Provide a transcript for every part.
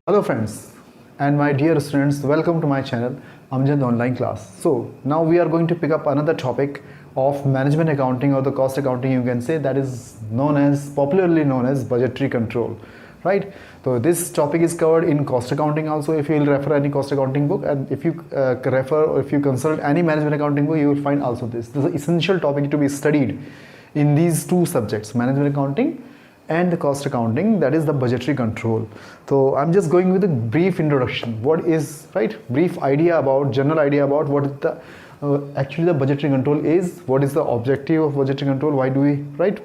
Hello friends and my dear students, welcome to my channel Amjad Online Class. So now we are going to pick up another topic of management accounting or the cost accounting, you can say, that is popularly known as budgetary control, right? So this topic is covered in cost accounting also. If you will refer any cost accounting book, and if you refer or if you consult any management accounting book, you will find also this is an essential topic to be studied in these two subjects, management accounting and the cost accounting, that is the budgetary control. So I'm just going with a brief introduction. What is, right, brief idea about, general idea about what the actually the budgetary control is, what is the objective of budgetary control, why do we, right,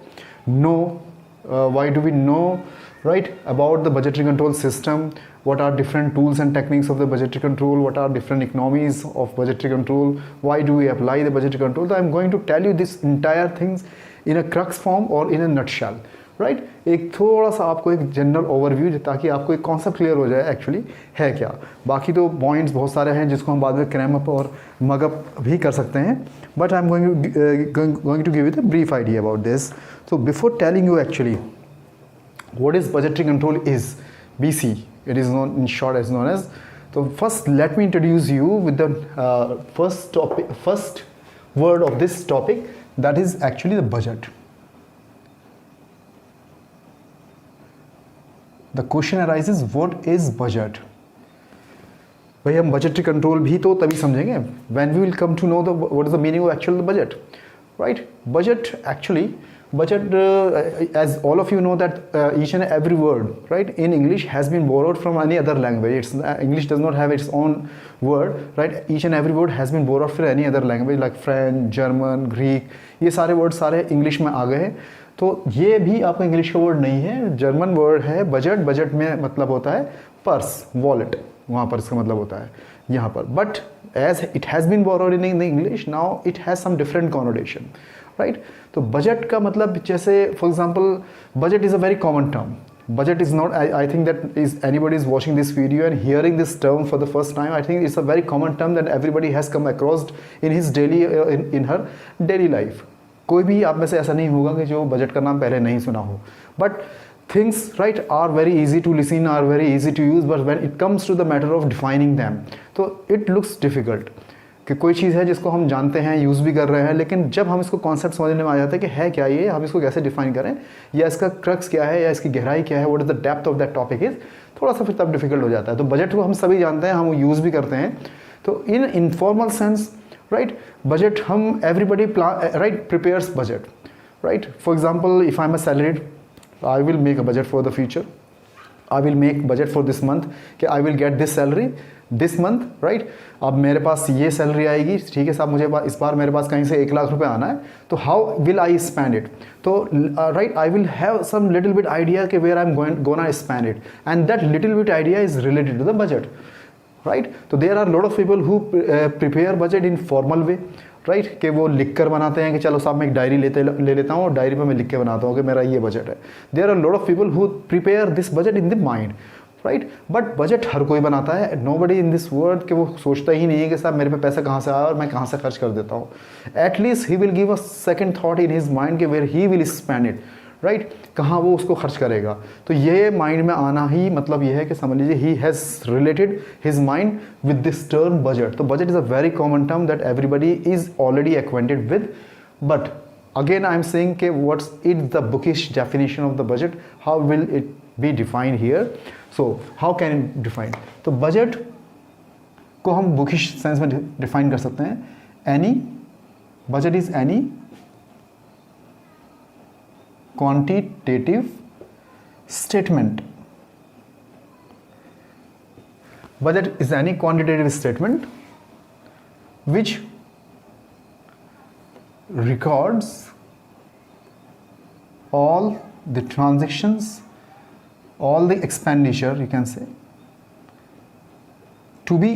know, why do we know, right, about the budgetary control system, what are different tools and techniques of the budgetary control, what are different economies of budgetary control, why do we apply the budgetary control. So I'm going to tell you this entire things in a crux form or in a nutshell, right एक थोड़ा सा आपको एक general overview, ताकि आपको एक concept clear हो जाए एक्चुअली है क्या. बाकी तो पॉइंट्स बहुत सारे हैं जिसको हम बाद में क्रैम अप और मगअप भी कर सकते हैं, but I am going to give you the brief idea about this. So before telling you actually what is budgetary control is, BC, it is known in short as known as. So first let me introduce you with the first word of this topic, that is actually the budget. The question arises, what is budget? भाई हम budgetary control भी तो तभी समझेंगे when we will come to know the what is the meaning of actual budget, right? Budget actually, as all of you know that each and every word, right, in English has been borrowed from any other language. English does not have its own word, right? Each and every word has been borrowed from any other language like French, German, Greek. ये सारे word सारे English में आ गए हैं. तो ये भी आपका इंग्लिश का वर्ड नहीं है, जर्मन वर्ड है बजट. बजट में मतलब होता है पर्स, वॉलेट, वहाँ पर इसका मतलब होता है यहाँ पर. But as it has been borrowed in English, now it has some different connotation, right? तो बजट का मतलब, जैसे for example, budget is a very common term. Budget is not, I think that is anybody is watching this video and hearing this term for the first time, I think it's a very common term that everybody has come across in his daily in her daily life. कोई भी आप में से ऐसा नहीं होगा कि जो बजट का नाम पहले नहीं सुना हो. But things, right, are very easy to listen, are very easy to use, but when it comes to the matter of defining them, तो इट लुक्स डिफिकल्ट. कि कोई चीज़ है जिसको हम जानते हैं, यूज़ भी कर रहे हैं, लेकिन जब हम इसको कॉन्सेप्ट समझने में आ जाता है कि है क्या ये, हम इसको कैसे डिफाइन करें, या इसका क्रक्स क्या है, या इसकी गहराई क्या है, what is the depth of that topic is, थोड़ा सा फिर तब डिफिकल्ट हो जाता है. तो बजट को हम सभी जानते हैं, हम यूज़ भी करते हैं. तो in informal sense, right, budget हम everybody right prepares budget, right. For example, if I am a salaried, I will make a budget for the future. I will make budget for this month कि I will get this salary this month, right. अब मेरे पास ये salary आएगी, ठीक है साहब, मुझे इस बार मेरे पास कहीं से 1 लाख रुपए आना है, तो how will I spend it. तो right, I will have some little bit idea कि where I am gonna spend it, and that little bit idea is related to the budget, right. तो there are lot of people who prepare budget in formal way, right, कि वो लिख कर बनाते हैं कि चलो साहब मैं एक डायरी ले लेता हूँ और डायरी पे मैं लिख के बनाता हूँ कि मेरा ये बजट है. There are lot of people who prepare this budget in the mind, right. But budget हर कोई बनाता है. नोबडी इन दिस वर्ल्ड कि वो सोचता ही नहीं है कि साहब मेरे पे पैसा कहाँ से आया और मैं कहाँ से खर्च कर देता हूँ. At least he will give a second thought in his mind कि where he will spend it, right, कहाँ वो उसको खर्च करेगा. तो ये माइंड में आना ही मतलब ये है कि समझ लीजिए he has related his mind with this term budget. तो budget is a very common term that everybody is already acquainted with. But again I am saying कि what's it the bookish definition of the budget, how will it be defined here. So how can it define. तो budget को हम bookish sense में define कर सकते हैं. Any budget is any quantitative statement. Budget is any quantitative statement which records all the transactions, all the expenditure, you can say, to be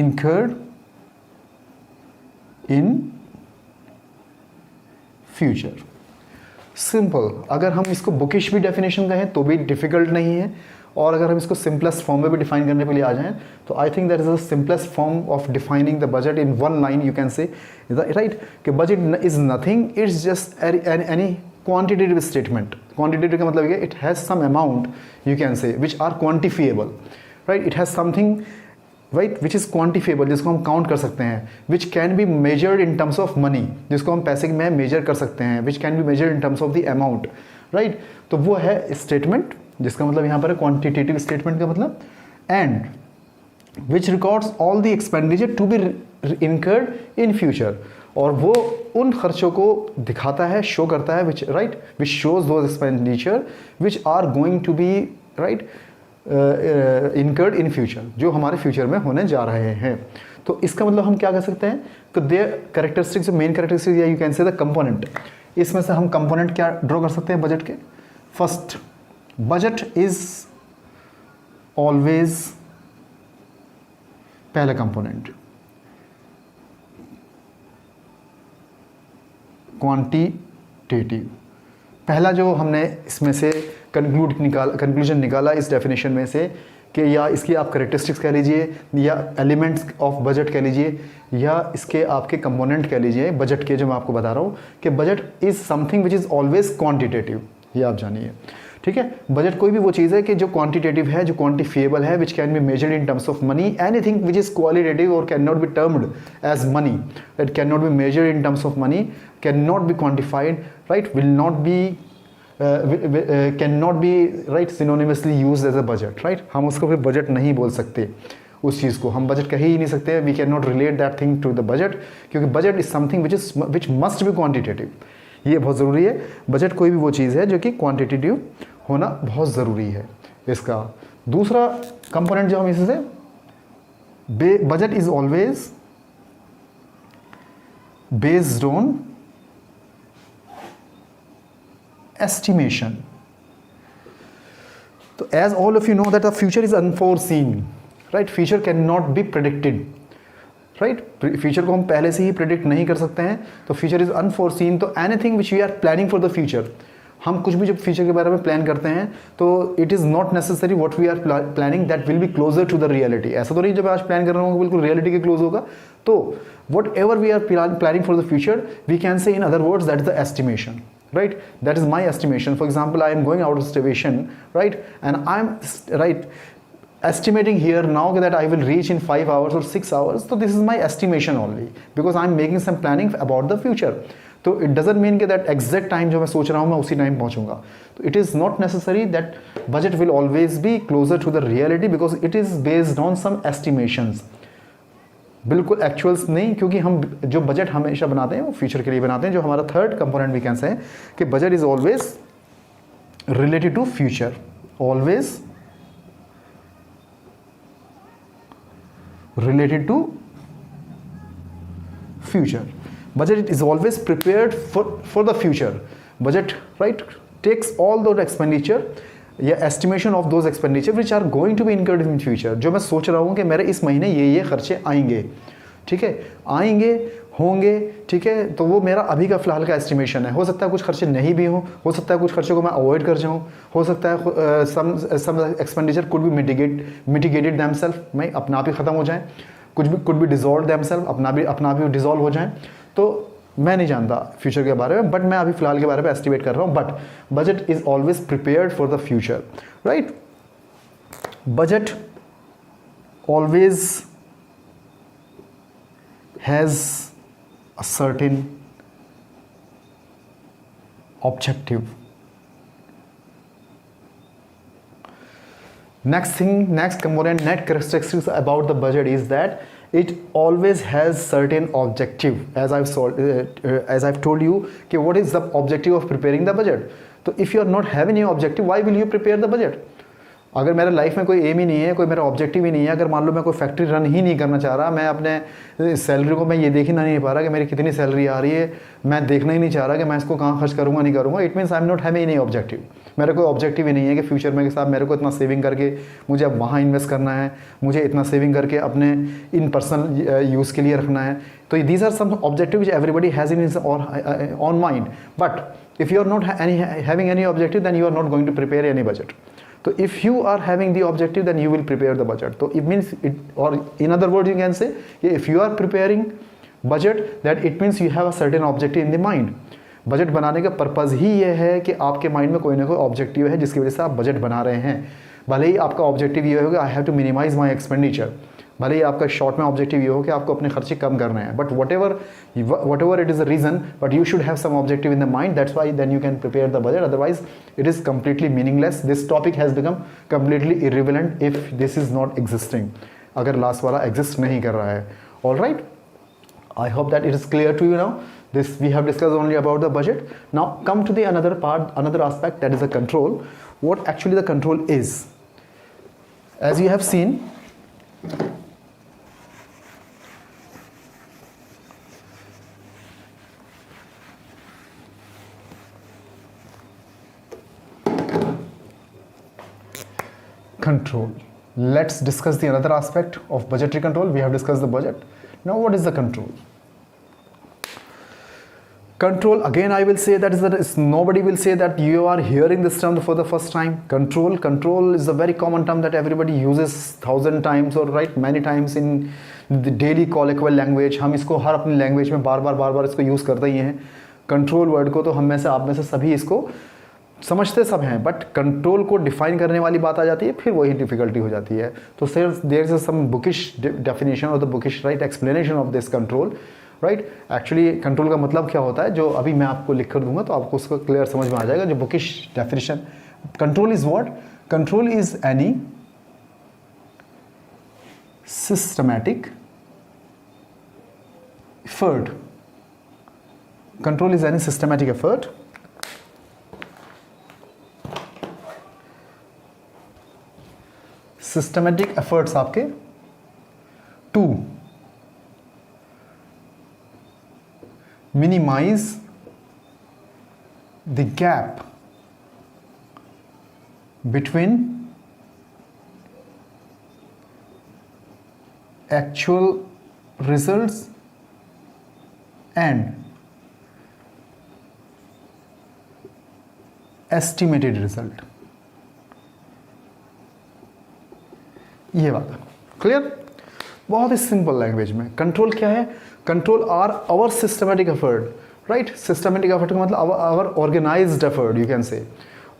incurred in future. Simple. अगर हम इसको bookish भी definition कहें तो भी डिफ़िकल्ट नहीं है, और अगर हम इसको सिंपलेस्ट फॉर्म में भी डिफाइन करने के लिए आ जाएं तो I think that is the simplest form of defining the budget in one line you can say, right, कि budget is nothing, it's just any quantitative statement. Quantitative का मतलब है it has some amount you can say which are quantifiable, right, it has something, right, which is quantifiable, जिसको हम count कर सकते हैं, which can be measured in terms of money, जिसको हम पैसे में मेजर कर सकते हैं, which can be measured in terms of the amount, right. तो वो है स्टेटमेंट, जिसका मतलब यहाँ पर है क्वांटिटेटिव स्टेटमेंट का मतलब, and which records all the expenditure to be incurred in future, और वो उन खर्चों को दिखाता है, शो करता है, which, right, which shows those expenditure which are going to be, right, incurred in future, जो हमारे फ्यूचर में होने जा रहे हैं. तो इसका मतलब हम क्या कह सकते हैं कि देयर कैरेक्टरिस्टिक्स, मेन कैरेक्टरिस्टिक्स, या यू कैन से द कंपोनेंट. इसमें से हम कंपोनेंट क्या ड्रॉ कर सकते हैं बजट के. फर्स्ट, बजट इज ऑलवेज, पहला कंपोनेंट क्वांटिटेटिव. पहला जो हमने इसमें से कंक्लूजन निकाला इस डेफिनेशन में से कि या इसकी आप कैरेक्टरिस्टिक्स कह लीजिए, या एलिमेंट्स ऑफ बजट कह लीजिए, या इसके आपके कंपोनेंट कह लीजिए बजट के, जो मैं आपको बता रहा हूँ कि budget is something which is always quantitative. ये आप जानिए, ठीक है. बजट कोई भी वो चीज़ है कि जो क्वांटिटेटिव है, जो क्वांटिफिएबल है, which can be measured in terms of money. Anything which is qualitative और can not be termed as money, it can not be measured in terms of money, can not be quantified, right, will not be can not be, right, synonymously use as a budget, right. हम उसको फिर budget नहीं बोल सकते, उस चीज़ को हम budget कह ही नहीं सकते. We can not relate that thing to the budget, क्योंकि budget is something which must be quantitative. ये बहुत ज़रूरी है. बजट कोई भी वो चीज़ है जो कि क्वांटिटेटिव होना बहुत ज़रूरी है इसका. दूसरा कंपोनेंट जो हम इससे, budget is always based on estimation. So as all of you know that the future is unforeseen, right, future cannot be predicted, right, future को हम पहले से ही predict नहीं कर सकते हैं. तो future is unforeseen. तो anything which we are planning for the future, हम कुछ भी जब फ्यूचर के बारे में प्लान करते हैं तो it is not necessary what we are planning that will be closer to the reality. ऐसा तो नहीं जब आज प्लान कर रहा हूँ बिल्कुल रियलिटी के क्लोज होगा. तो whatever we are planning for the future, we can say in other words that is the estimation, right, that is my estimation. For example, I am going out of station, right, and I am, right, estimating here now that I will reach in 5 hours or 6 hours. So this is my estimation only, because I am making some planning about the future. तो it doesn't mean कि that exact time जो मैं सोच रहा हूँ मैं उसी time पहुँचूंगा. तो it is not necessary that budget will always be closer to the reality, because it is based on some estimations. बिल्कुल एक्चुअल्स नहीं, क्योंकि हम जो बजट हमेशा बनाते हैं वो फ्यूचर के लिए बनाते हैं. जो हमारा third component we can say है कि budget is always related to future, always related to future. Budget is always prepared for the future. Budget, right, takes all the expenditure या estimation of those expenditure which are going to be incurred in future. जो मैं सोच रहा हूँ कि मेरे इस महीने ये खर्चे आएंगे, ठीक है, आएंगे, होंगे, ठीक है, तो वो मेरा अभी का फिलहाल का एस्टिमेशन है. हो सकता है कुछ खर्चे नहीं भी हो सकता है कुछ खर्चों को मैं अवॉइड कर जाऊँ, हो सकता है some expenditure could be mitigated themselves, मैं अपना आप ही ख़त्म हो जाएँ, कुड बी डिजॉल्व देमसेल्फ, अपना भी डिजॉल्व हो जाएँ. तो मैं नहीं जानता फ्यूचर के बारे में, बट मैं अभी फिलहाल के बारे में एस्टिमेट कर रहा हूँ. But budget is always prepared for the future, right. Budget always has a certain objective. next component, net characteristics about the budget is that it always has certain objective. As I've told you कि what is the objective of preparing the budget. तो if you are not having any objective, why will you prepare the budget? अगर मेरा life में कोई M ही नहीं है, कोई मेरा ऑब्जेक्टिव ही नहीं है, अगर मान लो मैं कोई फैक्ट्री रन ही नहीं करना चाह रहा, मैं अपने सैलरी को मैं ये देखना नहीं पा रहा कि मेरी कितनी सैलरी आ रही है, मैं देखना ही नहीं चाह रहा कि मैं इसको कहाँ खर्च करूँगा नहीं करूँगा, it means I am not having any objective. मेरा कोई ऑब्जेक्टिव ही नहीं है कि फ्यूचर में के साथ मेरे को इतना सेविंग करके मुझे अब वहाँ इन्वेस्ट करना है, मुझे इतना सेविंग करके अपने इन पर्सनल यूज़ के लिए रखना है. तो these are some objective which everybody has in his own mind. But if you are not having any objective, then you are not going to prepare any budget. तो if you are having the objective then you will prepare the budget. तो it means it, और in other word you can say if you are preparing budget that it means you have a certain objective in the mind. Budget बनाने का purpose ही ये है कि आपके mind में कोई ना कोई ऑब्जेक्टिव है जिसकी वजह से आप बजट बना रहे हैं. भले ही आपका ऑब्जेक्टिव ये होगा I have to minimise my expenditure, भले ही आपका शॉर्ट में ऑब्जेक्टिव ये हो कि आपको अपने खर्चे कम करने हैं, but whatever it is a reason, but you should have some objective in the mind. That's why then you can prepare the budget, otherwise it is completely meaningless. This topic has become completely irrelevant if this is not existing, अगर last वाला exist नहीं कर रहा है. All right, I hope that it is clear to you now. This we have discussed only about the budget. Now come to the another part, another aspect, that is the control. What actually the control is? As you have seen, control. Let's discuss the another aspect of budgetary control. We have discussed the budget. Now what is the control? Control, again I will say that nobody will say that you are hearing this term for the first time. Control is a very common term that everybody uses 1,000 times or right many times in the daily colloquial language. हम इसको हर अपनी language में बार बार इसको use करते ही हैं. Control word को तो हम में से आप में से सभी इसको समझते सब हैं, बट कंट्रोल को डिफाइन करने वाली बात आ जाती है, फिर वही डिफिकल्टी हो जाती है. तो there is some bookish definition और the bookish right explanation of this control. Right, actually control का मतलब क्या होता है, जो अभी मैं आपको लिख कर दूंगा तो आपको उसका क्लियर समझ में आ जाएगा. जो bookish definition, control is what? Control is any systematic effort. Control is any systematic effort systematic efforts आपके to minimize the gap between actual results and estimated result. ये बात है क्लियर. बहुत ही सिंपल लैंग्वेज में कंट्रोल क्या है? Control are our systematic effort. Right, systematic effort का मतलब our organized effort you can say.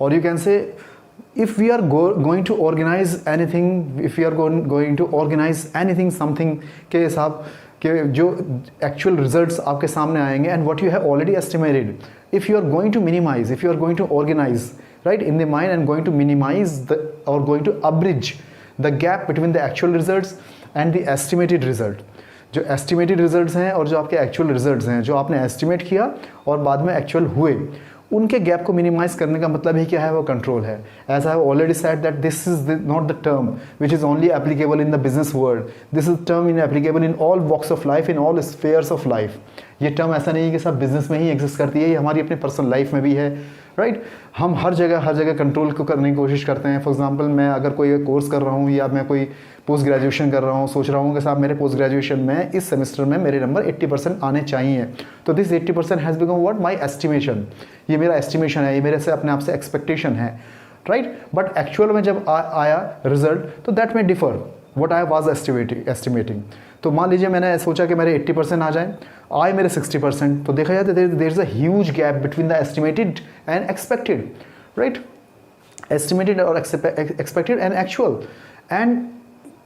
और you can say if we are going to organize anything, if you are going to organize anything something के हिसाब के जो actual results आपके सामने आएंगे and what you have already estimated, if you are going to minimize, if you are going to organize right in the mind and going to minimize the और going to abridge the gap between the actual results and the estimated result. जो estimated results हैं और जो आपके actual results हैं, जो आपने estimate किया और बाद में actual हुए, उनके गैप को मिनिमाइज करने का मतलब ही क्या है? वो कंट्रोल है. As I have already said that this is not the term which is only applicable in the business world. This is term in applicable in all walks of life, in all spheres of life. ये term ऐसा नहीं है कि सब business में ही exist करती है, ये हमारी अपनी पर्सनल लाइफ में भी है. राइट, हम हर जगह कंट्रोल को करने की कोशिश करते हैं. फॉर एग्जांपल, मैं अगर कोई कोर्स कर रहा हूँ या मैं कोई पोस्ट ग्रेजुएशन कर रहा हूँ, सोच रहा हूँ कि साहब मेरे पोस्ट ग्रेजुएशन में इस सेमेस्टर में मेरे नंबर 80% आने चाहिए, तो this 80% has become what? My estimation. ये मेरा एस्टिमेशन है, ये मेरे से अपने आप से एक्सपेक्टेशन है. राइट, बट एक्चुअल में जब आया रिजल्ट तो दैट में differ what I was estimating. तो मान लीजिए मैंने सोचा कि मेरे 80% आ जाए, आए मेरे 60%, तो देखा जाए तो there is a huge gap between the estimated and expected. Right, estimated और एक्सपेक्टेड एंड एक्चुअल. एंड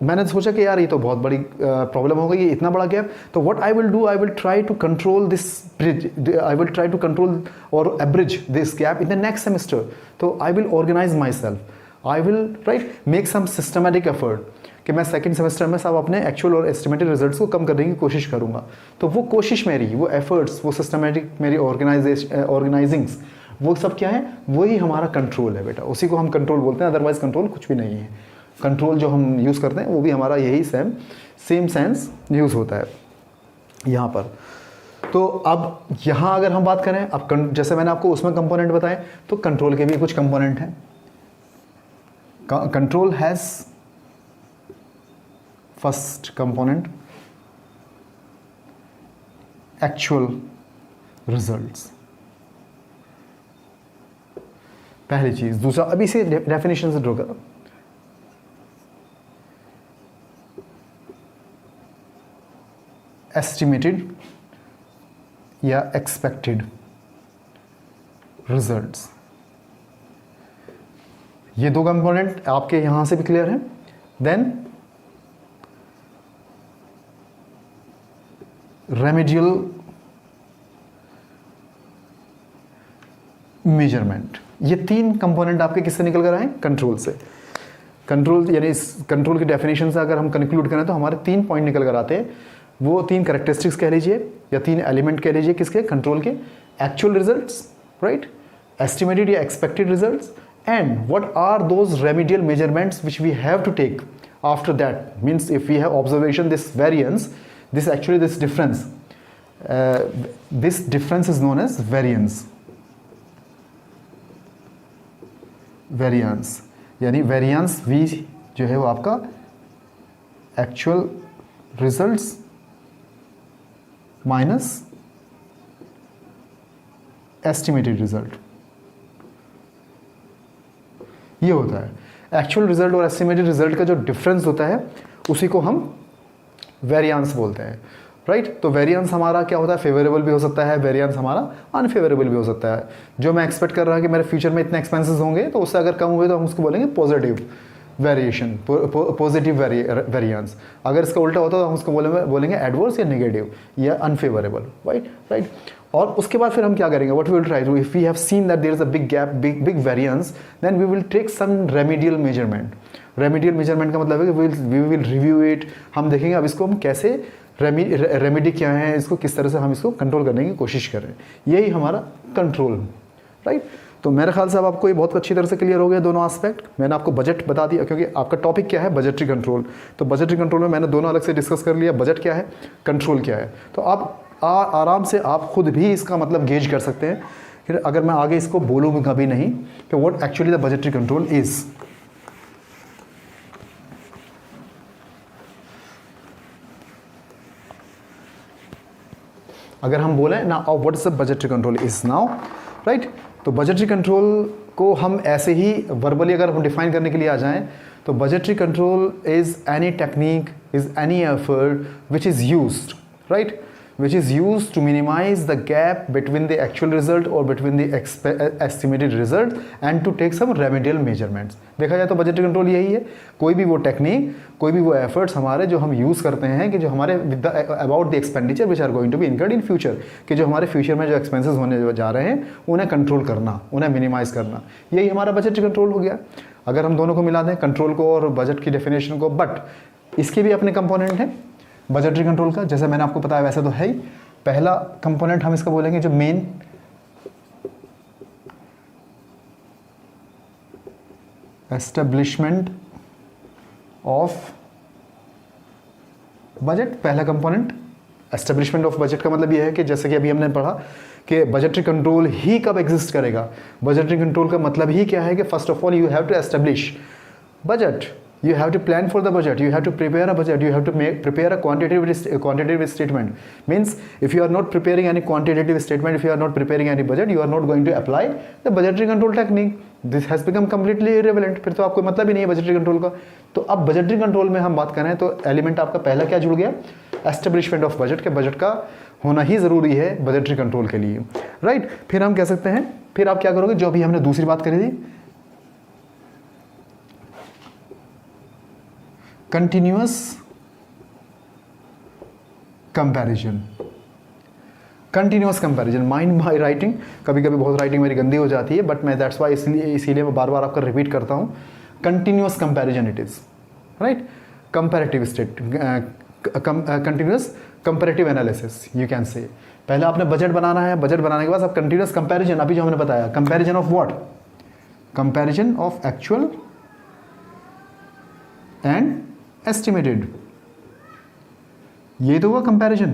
मैंने सोचा कि यार ये तो बहुत बड़ी प्रॉब्लम हो गई, ये इतना बड़ा गैप. तो what I will do, I will try to control this bridge, I will try to control और abridge this gap in the next semester. तो I will organize myself, I will right make some systematic effort कि मैं second semester में सब अपने actual और estimated results को कम करने की कोशिश करूँगा. तो वो कोशिश मेरी, वो एफर्ट्स, वो सिस्टमेटिक मेरी ऑर्गेनाइजिंग्स, वो सब क्या है? वही हमारा कंट्रोल है बेटा, उसी को हम कंट्रोल बोलते हैं. अदरवाइज कंट्रोल कुछ भी नहीं है. कंट्रोल जो हम यूज़ करते हैं वो भी हमारा यही सेम सेंस यूज़ होता है यहाँ पर. तो अब यहाँ अगर हम बात करें, अब जैसे मैंने आपको उसमें कंपोनेंट बताए, तो कंट्रोल के भी कुछ कंपोनेंट हैं. Control has first component actual results. पहली चीज। दूसरा, अभी से डेफिनेशन से ड्रॉ करो, एस्टिमेटेड या एक्सपेक्टेड रिजल्ट्स, ये दो कंपोनेंट आपके यहां से भी क्लियर है। देन रेमेडियल मेजरमेंट, ये तीन कंपोनेंट आपके किससे निकल कर आए? कंट्रोल से। कंट्रोल यानी इस कंट्रोल की डेफिनेशन से अगर हम कंक्लूड करें तो हमारे तीन पॉइंट निकल कर आते हैं। वो तीन कैरेक्टरिस्टिक्स कह लीजिए या तीन एलिमेंट कह लीजिए किसके? कंट्रोल के। एक्चुअल रिजल्ट्स, राइट, एस्टिमेटेड या expected results, and what are those remedial measurements which we have to take after that. Means if we have observation this variance, this difference, this difference is known as variance यानी variance v जो है वो आपका actual results minus estimated result, ये होता है। Actual result और estimated result का जो डिफरेंस होता है उसी को हम वेरिएंस बोलते हैं, राइट। तो वेरिएंस हमारा क्या होता है? फेवरेबल भी हो सकता है, वेरिएंस हमारा अनफेवरेबल भी हो सकता है। जो मैं एक्सपेक्ट कर रहा हूँ कि मेरे फ्यूचर में इतने एक्सपेंसेस होंगे, तो उससे अगर कम हुए तो हम उसको बोलेंगे पॉजिटिव वेरिएशन, पॉजिटिव वेरिएंस। अगर इसका उल्टा होता है तो हम उसको बोलेंगे एडवर्स या नेगेटिव या अनफेवरेबल, राइट। और उसके बाद फिर हम क्या करेंगे? What we will try to, if we have seen that there is a big gap, big variance, then we will take some remedial measurement. Remedial measurement का मतलब है कि वी विल रिव्यू इट। हम देखेंगे अब इसको हम कैसे रेमेडी क्या है, इसको किस तरह से हम इसको कंट्रोल करने की कोशिश कर रहे हैं। यही हमारा कंट्रोल, राइट। तो मेरे ख्याल से अब आपको ये बहुत अच्छी तरह से क्लियर हो गया दोनों एस्पेक्ट। मैंने आपको बजट बता दिया, क्योंकि आपका टॉपिक क्या है? Budgetary control. तो बजटरी कंट्रोल में मैंने दोनों अलग से डिस्कस कर लिया, बजट क्या है, कंट्रोल क्या है। तो आप आराम से आप खुद भी इसका मतलब गेज कर सकते हैं। फिर अगर मैं आगे इसको बोलूँगा भी नहीं कि what actually the budgetary control is. अगर हम बोलें ना, what is the budgetary control is now, right. तो बजटरी कंट्रोल को हम ऐसे ही वर्बली अगर हम डिफाइन करने के लिए आ जाएं, तो budgetary control is any technique, is any effort which is used, right, which is used to minimize the gap between the actual result or between the estimated result and to take some remedial measurements। देखा जाए तो budgetary control यही है, कोई भी वो technique, कोई भी वो एफर्ट्स हमारे जो हम यूज़ करते हैं कि जो हमारे about the expenditure which are going to be incurred in future, कि जो हमारे फ्यूचर में जो एक्सपेंसेस होने जा रहे हैं उन्हें कंट्रोल करना, उन्हें मिनिमाइज करना, यही हमारा बजटरी कंट्रोल हो गया। अगर हम दोनों को मिला दें, कंट्रोल को और बजट की डेफिनेशन को, बट इसके भी अपने कंपोनेंट हैं बजटरी कंट्रोल का, जैसे मैंने आपको बताया वैसे तो है ही। पहला कंपोनेंट हम इसका बोलेंगे जो मेन एस्टेब्लिशमेंट ऑफ बजट। पहला कंपोनेंट एस्टेब्लिशमेंट ऑफ बजट का मतलब यह है कि जैसे कि अभी हमने पढ़ा कि बजटरी कंट्रोल ही कब एग्जिस्ट करेगा। बजटरी कंट्रोल का मतलब ही क्या है कि first of all you have to establish budget, you have to plan for the budget, you have to prepare a budget, you have to prepare a quantitative statement. Means if you are not preparing any quantitative statement, if you are not preparing any budget, you are not going to apply the budgetary control technique. This has become completely irrelevant। फिर तो आपको मतलब ही नहीं है budgetary control का। तो अब budgetary control में हम बात करें तो एलिमेंट आपका पहला क्या जुड़ गया? एस्टेब्लिशमेंट ऑफ बजट, के बजट का होना ही ज़रूरी है बजटरी कंट्रोल के लिए, राइट। फिर हम कह सकते हैं, फिर आप क्या करोगे, जो अभी हमने दूसरी बात करी थी, continuous comparison. Continuous comparison, mind by writing. कभी कभी बहुत राइटिंग मेरी गंदी हो जाती है, बट मैं दैट्स वाई इसीलिए मैं बार बार आपका रिपीट करता हूँ। Continuous comparison it is, right. Comparative state, continuous comparative analysis you can से। पहले आपने बजट बनाना है, बजट बनाने के बाद आप कंटिन्यूअस कंपैरिजन, अभी जो हमने बताया, comparison of what? Comparison of actual and estimated. ये तो हुआ कंपैरिजन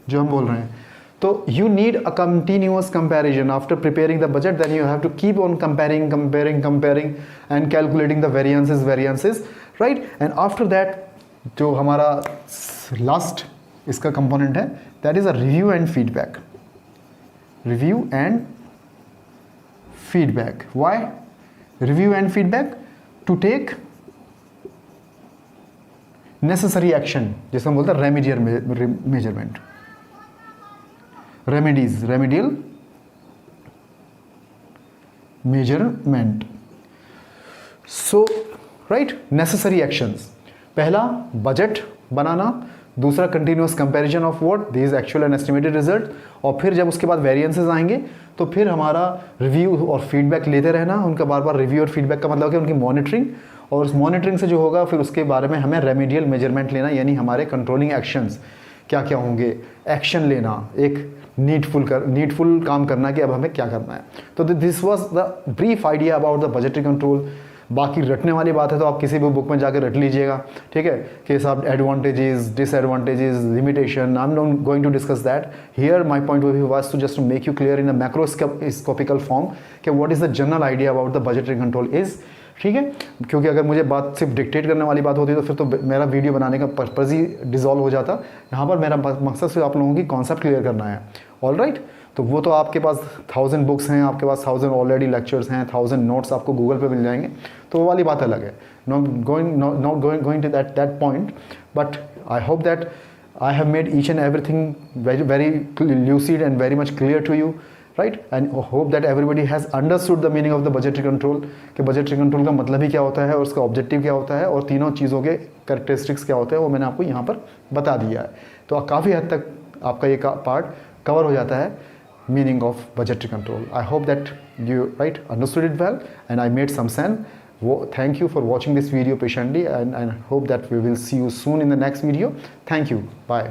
जो हम बोल रहे हैं। तो you need a continuous comparison after preparing the budget, then you have to keep on comparing and calculating the variances, right. And after that जो हमारा लास्ट इसका कंपोनेंट है, that is a review and feedback. Review and feedback, why? review and feedback, to take necessary action, जिसको हम बोलते हैं remedial measurement, remedial measurement. So right, necessary actions. पहला बजट बनाना, दूसरा continuous comparison of what this actual and estimated result, और फिर जब उसके बाद वेरिएंसेस आएंगे तो फिर हमारा रिव्यू और फीडबैक लेते रहना, उनका बार बार रिव्यू और फीडबैक का मतलब है उनकी मॉनिटरिंग, और उस मॉनिटरिंग से जो होगा फिर उसके बारे में हमें रेमेडियल मेजरमेंट लेना, यानी हमारे कंट्रोलिंग एक्शंस क्या क्या होंगे, एक्शन लेना, एक नीडफुल काम करना कि अब हमें क्या करना है. तो this was the brief idea about the budgetary control. बाकी रटने वाली बात है तो आप किसी भी बुक में जाकर रट लीजिएगा, ठीक है, कि साहब advantages, disadvantages, limitation. I am not going to discuss that here. My point of view was to just make you clear in a macroscopical form कि what is the general idea about the budgetary control is. ठीक है, क्योंकि अगर मुझे बात सिर्फ dictate करने वाली बात होती तो फिर तो मेरा वीडियो बनाने का पर्पज़ ही डिसॉल्व हो जाता. यहाँ पर मेरा मकसद सिर्फ आप लोगों की कॉन्सेप्ट क्लियर करना है. ऑल राइट, तो वो तो आपके पास 1000 बुक्स हैं, आपके पास 1000 ऑलरेडी लेक्चर्स हैं, 1000 नोट्स आपको गूगल पे मिल जाएंगे, तो वो वाली बात अलग है. Not going to that point, but I hope that I have made each and everything very lucid and very much clear to you, right? And hope that everybody has understood the meaning of the budgetary control, कि budgetary control का मतलब ही क्या होता है और उसका objective क्या होता है और तीनों चीज़ों के कैरेक्टरिस्टिक्स क्या होते हैं, वो मैंने आपको यहाँ पर बता दिया है. तो काफ़ी हद तक आपका ये पार्ट कवर हो जाता है meaning of budgetary control. I hope that you understood it well and I made some sense. Thank you for watching this video patiently, and I hope that we will see you soon in the next video. Thank you. Bye.